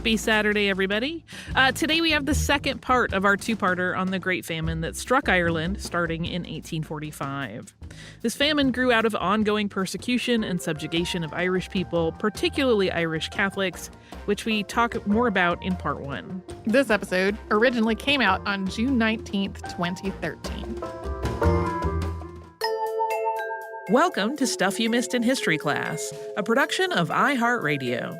Happy Saturday, everybody. Today we have the second part of our two-parter on the Great Famine that struck Ireland starting in 1845. This famine grew out of ongoing persecution and subjugation of Irish people, particularly Irish Catholics, which we talk more about in part one. This episode originally came out on June 19th, 2013. Welcome to Stuff You Missed in History Class, a production of iHeartRadio.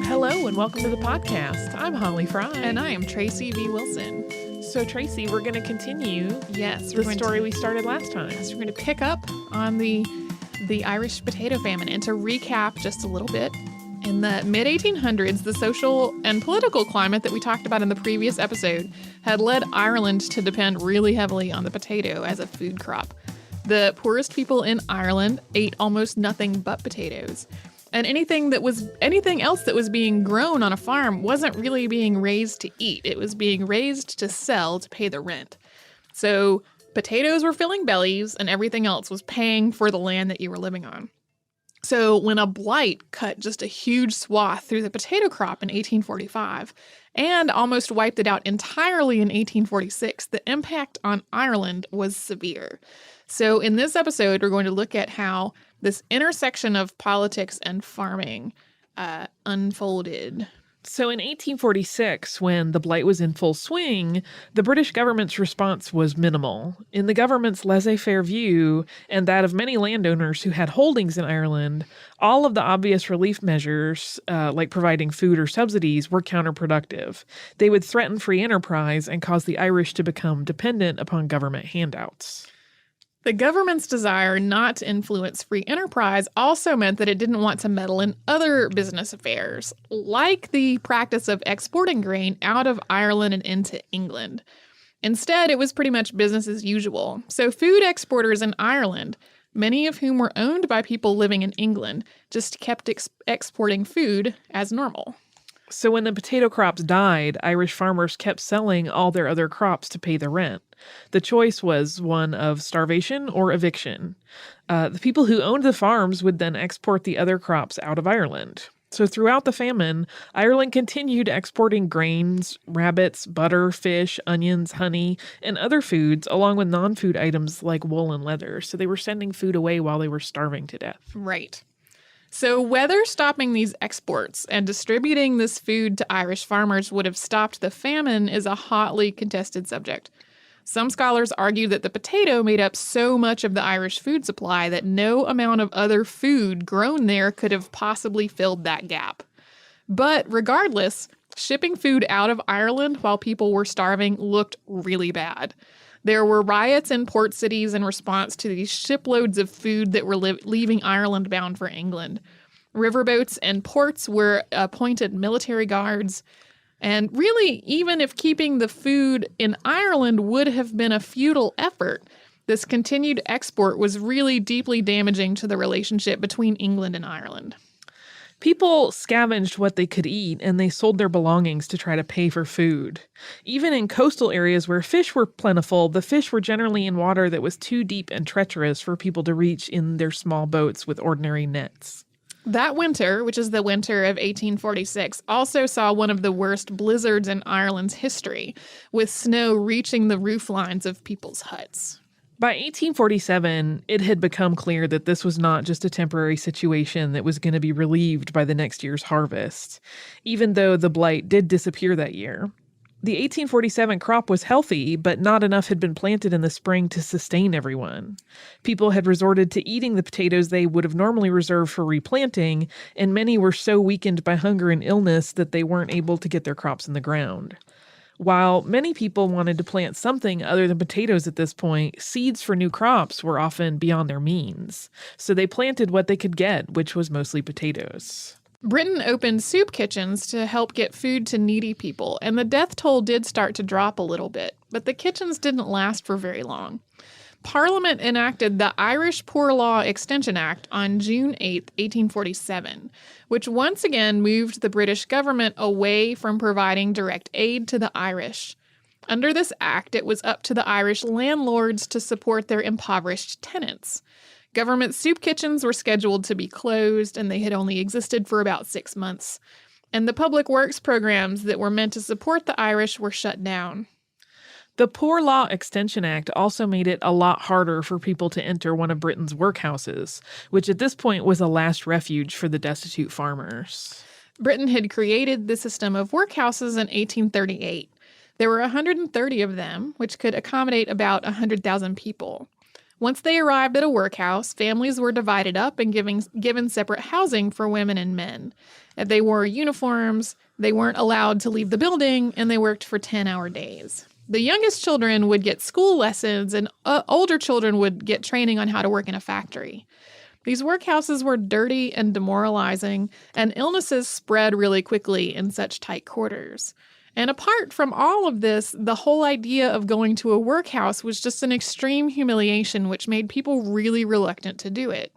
Hello and welcome to the podcast. I'm Holly Fry. And I am Tracy V. Wilson. So Tracy, we're going to continue the story we started last time. Yes, we're going to pick up on the Irish potato famine. And to recap just a little bit, in the mid-1800s, the social and political climate that we talked about in the previous episode had led Ireland to depend really heavily on the potato as a food crop. The poorest people in Ireland ate almost nothing but potatoes. And anything else that was being grown on a farm wasn't really being raised to eat. It was being raised to sell to pay the rent. So potatoes were filling bellies and everything else was paying for the land that you were living on. So when a blight cut just a huge swath through the potato crop in 1845 and almost wiped it out entirely in 1846, the impact on Ireland was severe. So in this episode, we're going to look at how this intersection of politics and farming unfolded. So in 1846, when the blight was in full swing, the British government's response was minimal. In the government's laissez-faire view, and that of many landowners who had holdings in Ireland, all of the obvious relief measures, like providing food or subsidies, were counterproductive. They would threaten free enterprise and cause the Irish to become dependent upon government handouts. The government's desire not to influence free enterprise also meant that it didn't want to meddle in other business affairs, like the practice of exporting grain out of Ireland and into England. Instead, it was pretty much business as usual. So food exporters in Ireland, many of whom were owned by people living in England, just kept exporting food as normal. So when the potato crops died, Irish farmers kept selling all their other crops to pay the rent. The choice was one of starvation or eviction. The people who owned the farms would then export the other crops out of Ireland. So throughout the famine, Ireland continued exporting grains, rabbits, butter, fish, onions, honey, and other foods, along with non-food items like wool and leather. So they were sending food away while they were starving to death. Right. So whether stopping these exports and distributing this food to Irish farmers would have stopped the famine is a hotly contested subject. Some scholars argue that the potato made up so much of the Irish food supply that no amount of other food grown there could have possibly filled that gap. But regardless, shipping food out of Ireland while people were starving looked really bad. There were riots in port cities in response to these shiploads of food that were leaving Ireland bound for England. Riverboats and ports were appointed military guards. And really, even if keeping the food in Ireland would have been a futile effort, this continued export was really deeply damaging to the relationship between England and Ireland. People scavenged what they could eat, and they sold their belongings to try to pay for food. Even in coastal areas where fish were plentiful, the fish were generally in water that was too deep and treacherous for people to reach in their small boats with ordinary nets. That winter, which is the winter of 1846, also saw one of the worst blizzards in Ireland's history, with snow reaching the roof lines of people's huts. By 1847, it had become clear that this was not just a temporary situation that was going to be relieved by the next year's harvest, even though the blight did disappear that year. The 1847 crop was healthy, but not enough had been planted in the spring to sustain everyone. People had resorted to eating the potatoes they would have normally reserved for replanting, and many were so weakened by hunger and illness that they weren't able to get their crops in the ground. While many people wanted to plant something other than potatoes at this point, seeds for new crops were often beyond their means. So they planted what they could get, which was mostly potatoes. Britain opened soup kitchens to help get food to needy people, and the death toll did start to drop a little bit, but the kitchens didn't last for very long. Parliament enacted the Irish Poor Law Extension Act on June 8, 1847, which once again moved the British government away from providing direct aid to the Irish. Under this act, it was up to the Irish landlords to support their impoverished tenants. Government soup kitchens were scheduled to be closed, and they had only existed for about 6 months. And the public works programs that were meant to support the Irish were shut down. The Poor Law Extension Act also made it a lot harder for people to enter one of Britain's workhouses, which at this point was a last refuge for the destitute farmers. Britain had created the system of workhouses in 1838. There were 130 of them, which could accommodate about 100,000 people. Once they arrived at a workhouse, families were divided up and given separate housing for women and men. They wore uniforms, they weren't allowed to leave the building, and they worked for 10-hour days. The youngest children would get school lessons, and older children would get training on how to work in a factory. These workhouses were dirty and demoralizing, and illnesses spread really quickly in such tight quarters. And apart from all of this, the whole idea of going to a workhouse was just an extreme humiliation, which made people really reluctant to do it.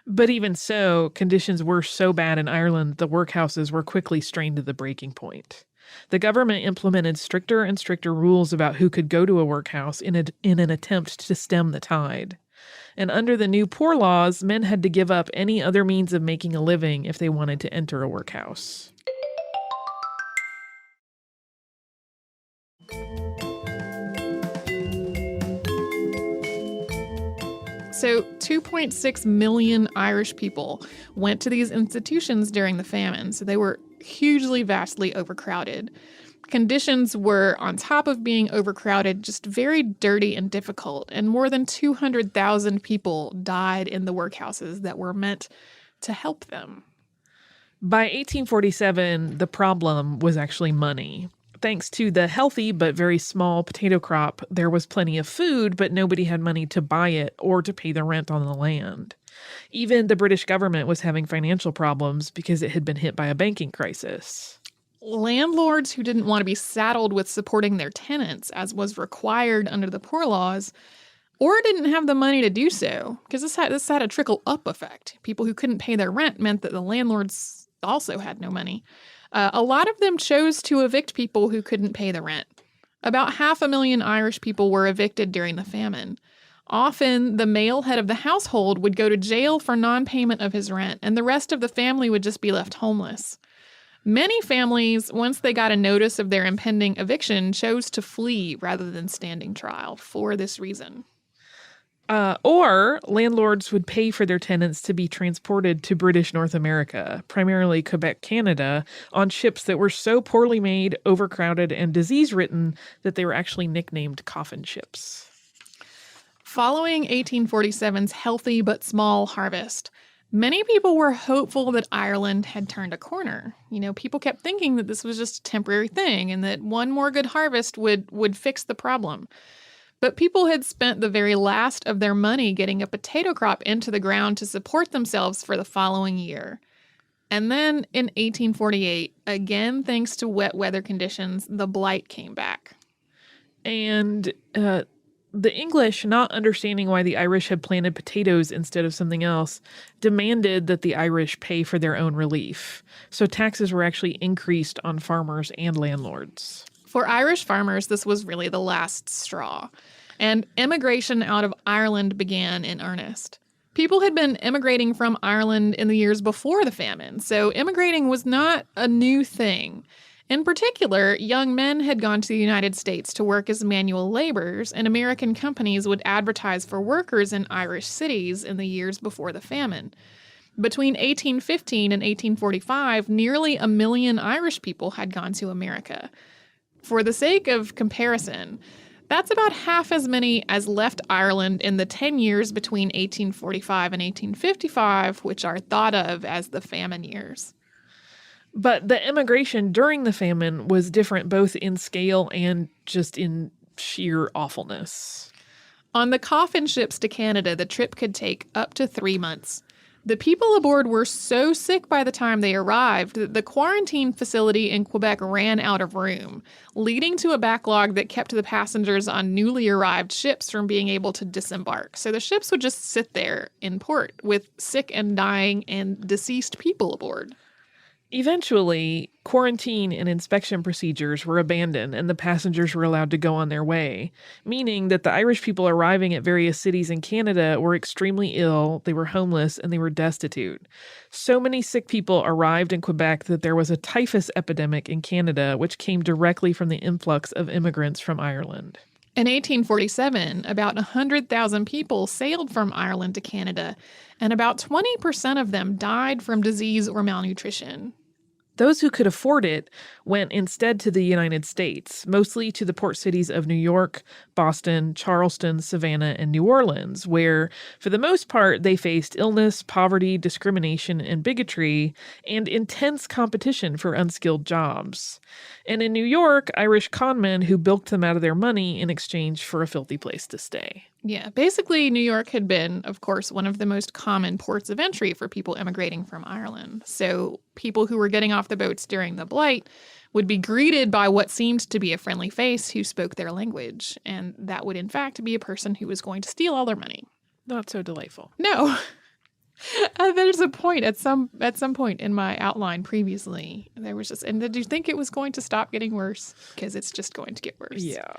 But even so, conditions were so bad in Ireland, the workhouses were quickly strained to the breaking point. The government implemented stricter and stricter rules about who could go to a workhouse in an attempt to stem the tide. And under the new poor laws, men had to give up any other means of making a living if they wanted to enter a workhouse. So 2.6 million Irish people went to these institutions during the famine, so they were hugely, vastly overcrowded. Conditions were, on top of being overcrowded, just very dirty and difficult, and more than 200,000 people died in the workhouses that were meant to help them. By 1847, the problem was actually money. Thanks to the healthy but very small potato crop, there was plenty of food, but nobody had money to buy it or to pay the rent on the land. Even the British government was having financial problems because it had been hit by a banking crisis. Landlords who didn't want to be saddled with supporting their tenants, as was required under the poor laws, or didn't have the money to do so, because this had a trickle-up effect. People who couldn't pay their rent meant that the landlords also had no money. A lot of them chose to evict people who couldn't pay the rent. About 500,000 Irish people were evicted during the famine. Often, the male head of the household would go to jail for non-payment of his rent, and the rest of the family would just be left homeless. Many families, once they got a notice of their impending eviction, chose to flee rather than standing trial for this reason. Or landlords would pay for their tenants to be transported to British North America, primarily Quebec, Canada, on ships that were so poorly made, overcrowded, and disease-ridden that they were actually nicknamed coffin ships. Following 1847's healthy but small harvest, many people were hopeful that Ireland had turned a corner. People kept thinking that this was just a temporary thing and that one more good harvest would fix the problem. But people had spent the very last of their money getting a potato crop into the ground to support themselves for the following year. And then in 1848, again thanks to wet weather conditions, the blight came back. And the English, not understanding why the Irish had planted potatoes instead of something else, demanded that the Irish pay for their own relief. So taxes were actually increased on farmers and landlords. For Irish farmers, this was really the last straw, and immigration out of Ireland began in earnest. People had been immigrating from Ireland in the years before the famine, so immigrating was not a new thing. In particular, young men had gone to the United States to work as manual laborers, and American companies would advertise for workers in Irish cities in the years before the famine. Between 1815 and 1845, nearly 1 million Irish people had gone to America. For the sake of comparison, that's about half as many as left Ireland in the 10 years between 1845 and 1855, which are thought of as the famine years. But the immigration during the famine was different both in scale and just in sheer awfulness. On the coffin ships to Canada, the trip could take up to 3 months. The people aboard were so sick by the time they arrived that the quarantine facility in Quebec ran out of room, leading to a backlog that kept the passengers on newly arrived ships from being able to disembark. So the ships would just sit there in port with sick and dying and deceased people aboard. Eventually, quarantine and inspection procedures were abandoned and the passengers were allowed to go on their way, meaning that the Irish people arriving at various cities in Canada were extremely ill, they were homeless, and they were destitute. So many sick people arrived in Quebec that there was a typhus epidemic in Canada, which came directly from the influx of immigrants from Ireland. In 1847, about 100,000 people sailed from Ireland to Canada, and about 20% of them died from disease or malnutrition. Those who could afford it went instead to the United States, mostly to the port cities of New York, Boston, Charleston, Savannah, and New Orleans, where, for the most part, they faced illness, poverty, discrimination, and bigotry, and intense competition for unskilled jobs. And in New York, Irish conmen who bilked them out of their money in exchange for a filthy place to stay. Yeah, basically, New York had been, of course, one of the most common ports of entry for people immigrating from Ireland. So people who were getting off the boats during the Blight would be greeted by what seemed to be a friendly face who spoke their language. And that would, in fact, be a person who was going to steal all their money. Not so delightful. No. There's a point at some point in my outline previously. There was just, and did you think it was going to stop getting worse? Because it's just going to get worse. Yeah.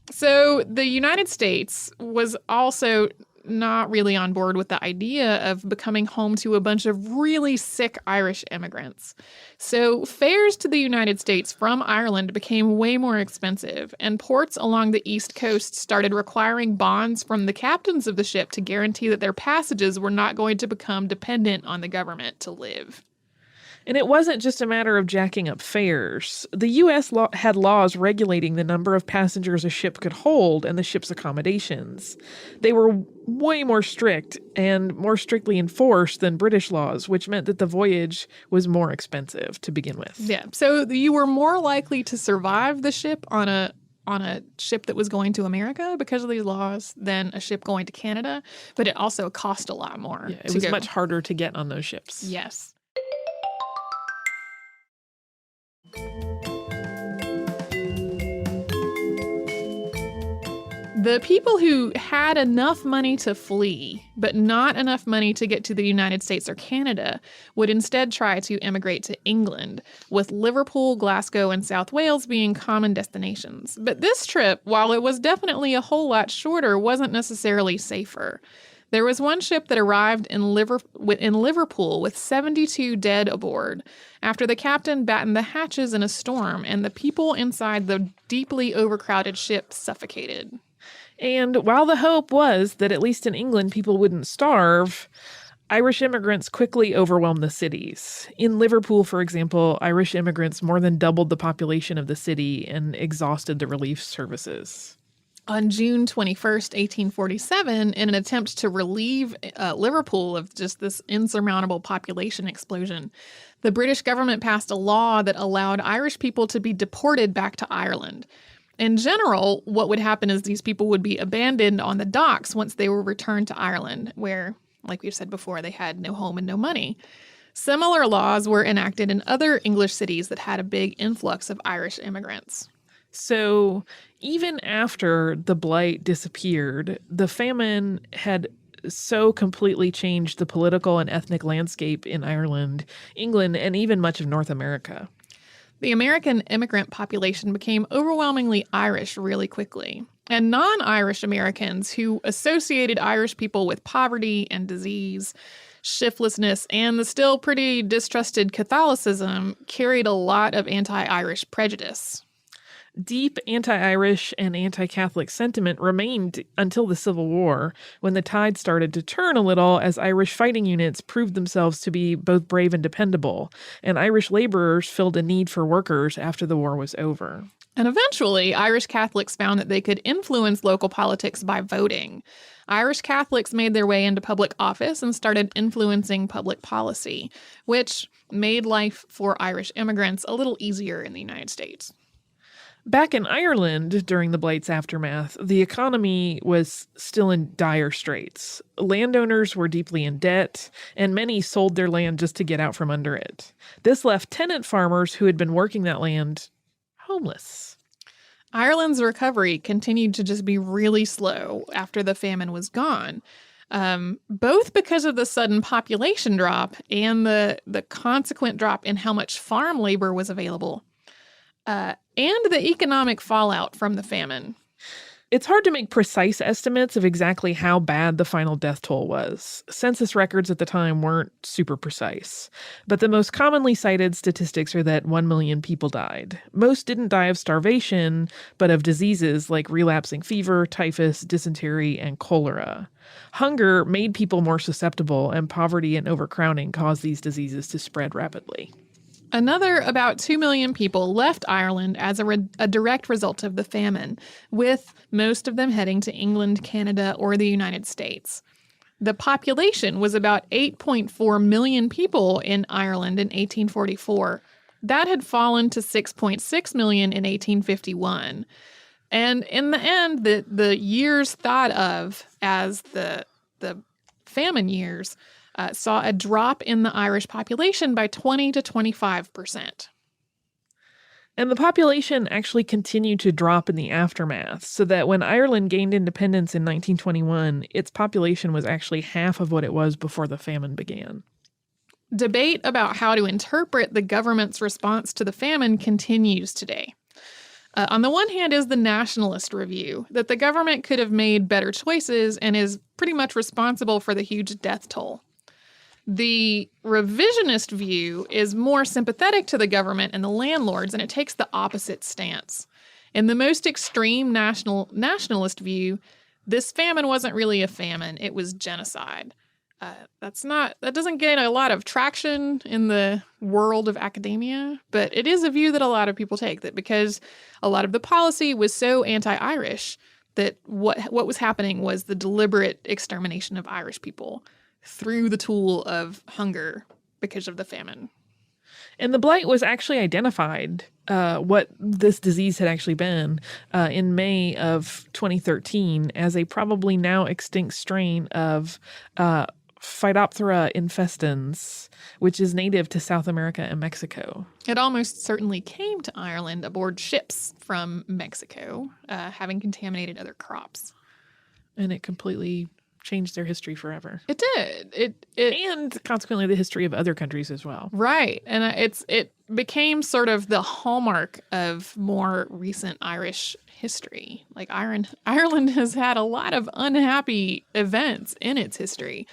So the United States was also not really on board with the idea of becoming home to a bunch of really sick Irish immigrants. So fares to the United States from Ireland became way more expensive, and ports along the East Coast started requiring bonds from the captains of the ship to guarantee that their passages were not going to become dependent on the government to live. And it wasn't just a matter of jacking up fares. The U.S. had laws regulating the number of passengers a ship could hold and the ship's accommodations. They were way more strict and more strictly enforced than British laws, which meant that the voyage was more expensive to begin with. Yeah, so you were more likely to survive the ship on a ship that was going to America because of these laws than a ship going to Canada, but it also cost a lot more. Yeah, it was much harder to get on those ships. Yes. The people who had enough money to flee, but not enough money to get to the United States or Canada, would instead try to immigrate to England, with Liverpool, Glasgow, and South Wales being common destinations. But this trip, while it was definitely a whole lot shorter, wasn't necessarily safer. There was one ship that arrived in Liverpool with 72 dead aboard after the captain battened the hatches in a storm and the people inside the deeply overcrowded ship suffocated. And while the hope was that at least in England people wouldn't starve, Irish immigrants quickly overwhelmed the cities. In Liverpool, for example, Irish immigrants more than doubled the population of the city and exhausted the relief services. On June 21st, 1847, in an attempt to relieve Liverpool of just this insurmountable population explosion, the British government passed a law that allowed Irish people to be deported back to Ireland. In general, what would happen is these people would be abandoned on the docks once they were returned to Ireland, where, like we've said before, they had no home and no money. Similar laws were enacted in other English cities that had a big influx of Irish immigrants. So even after the Blight disappeared, the famine had so completely changed the political and ethnic landscape in Ireland, England, and even much of North America. The American immigrant population became overwhelmingly Irish really quickly. And non-Irish Americans who associated Irish people with poverty and disease, shiftlessness, and the still pretty distrusted Catholicism carried a lot of anti-Irish prejudice. Deep anti-Irish and anti-Catholic sentiment remained until the Civil War, when the tide started to turn a little as Irish fighting units proved themselves to be both brave and dependable, and Irish laborers filled a need for workers after the war was over. And eventually, Irish Catholics found that they could influence local politics by voting. Irish Catholics made their way into public office and started influencing public policy, which made life for Irish immigrants a little easier in the United States. Back in Ireland during the Blight's aftermath, the economy was still in dire straits. Landowners were deeply in debt, and many sold their land just to get out from under it. This left tenant farmers who had been working that land homeless. Ireland's recovery continued to just be really slow after the famine was gone. both because of the sudden population drop and the consequent drop in how much farm labor was available, and the economic fallout from the famine. It's hard to make precise estimates of exactly how bad the final death toll was. Census records at the time weren't super precise. But the most commonly cited statistics are that 1 million people died. Most didn't die of starvation, but of diseases like relapsing fever, typhus, dysentery, and cholera. Hunger made people more susceptible, and poverty and overcrowding caused these diseases to spread rapidly. Another about 2 million people left Ireland as a direct result of the famine, with most of them heading to England, Canada, or the United States. The population was about 8.4 million people in Ireland in 1844. That had fallen to 6.6 million in 1851. And in the end, the years thought of as the famine years saw a drop in the Irish population by 20 to 25%. And the population actually continued to drop in the aftermath, so that when Ireland gained independence in 1921, its population was actually half of what it was before the famine began. Debate about how to interpret the government's response to the famine continues today. On the one hand is the nationalist review, that the government could have made better choices and is pretty much responsible for the huge death toll. The revisionist view is more sympathetic to the government and the landlords, and it takes the opposite stance. In the most extreme nationalist view, this famine wasn't really a famine, it was genocide. That doesn't gain a lot of traction in the world of academia, but it is a view that a lot of people take, that because a lot of the policy was so anti-Irish that what was happening was the deliberate extermination of Irish people through the tool of hunger because of the famine. And the blight was actually identified, what this disease had actually been, in May of 2013 as a probably now extinct strain of Phytophthora infestans, which is native to South America and Mexico. It almost certainly came to Ireland aboard ships from Mexico, having contaminated other crops. And it completely changed their history forever. It did. And consequently the history of other countries as well. Right. And it became sort of the hallmark of more recent Irish history. Like Ireland has had a lot of unhappy events in its history.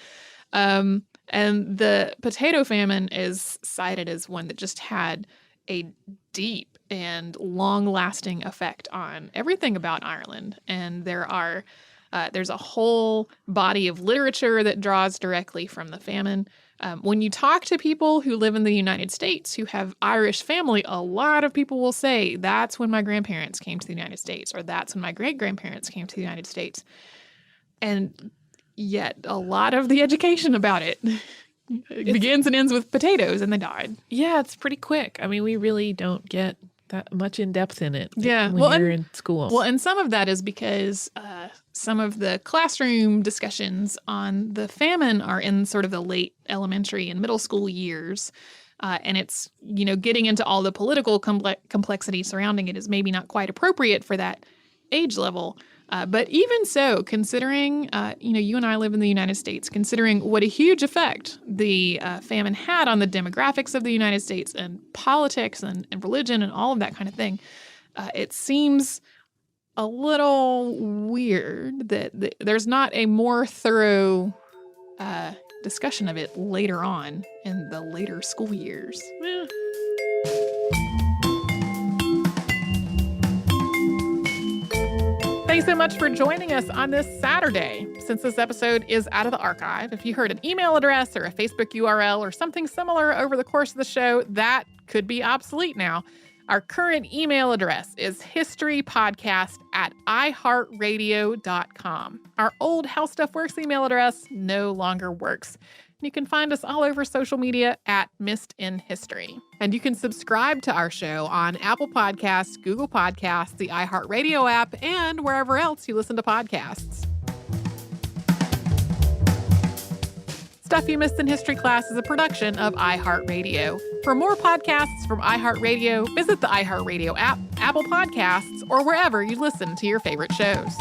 And the potato famine is cited as one that just had a deep and long-lasting effect on everything about Ireland. And there's a whole body of literature that draws directly from the famine. When you talk to people who live in the United States who have Irish family, a lot of people will say, that's when my grandparents came to the United States, or that's when my great-grandparents came to the United States. And yet a lot of the education about it begins and ends with potatoes, and they died. Yeah, it's pretty quick. I mean, we really don't get that much in depth in it. Yeah, when you're in school. Well, and some of that is because some of the classroom discussions on the famine are in sort of the late elementary and middle school years, and it's getting into all the political complexity surrounding it is maybe not quite appropriate for that age level. But even so, considering, you and I live in the United States, considering what a huge effect the famine had on the demographics of the United States and politics and religion and all of that kind of thing, it seems a little weird that there's not a more thorough discussion of it later on in the later school years. Yeah. Thanks so much for joining us on this Saturday. Since this episode is out of the archive, if you heard an email address or a Facebook URL or something similar over the course of the show, that could be obsolete now. Our current email address is historypodcast@iHeartRadio.com. Our old How Stuff Works email address no longer works. You can find us all over social media at Missed in History. And you can subscribe to our show on Apple Podcasts, Google Podcasts, the iHeartRadio app, and wherever else you listen to podcasts. Stuff You Missed in History Class is a production of iHeartRadio. For more podcasts from iHeartRadio, visit the iHeartRadio app, Apple Podcasts, or wherever you listen to your favorite shows.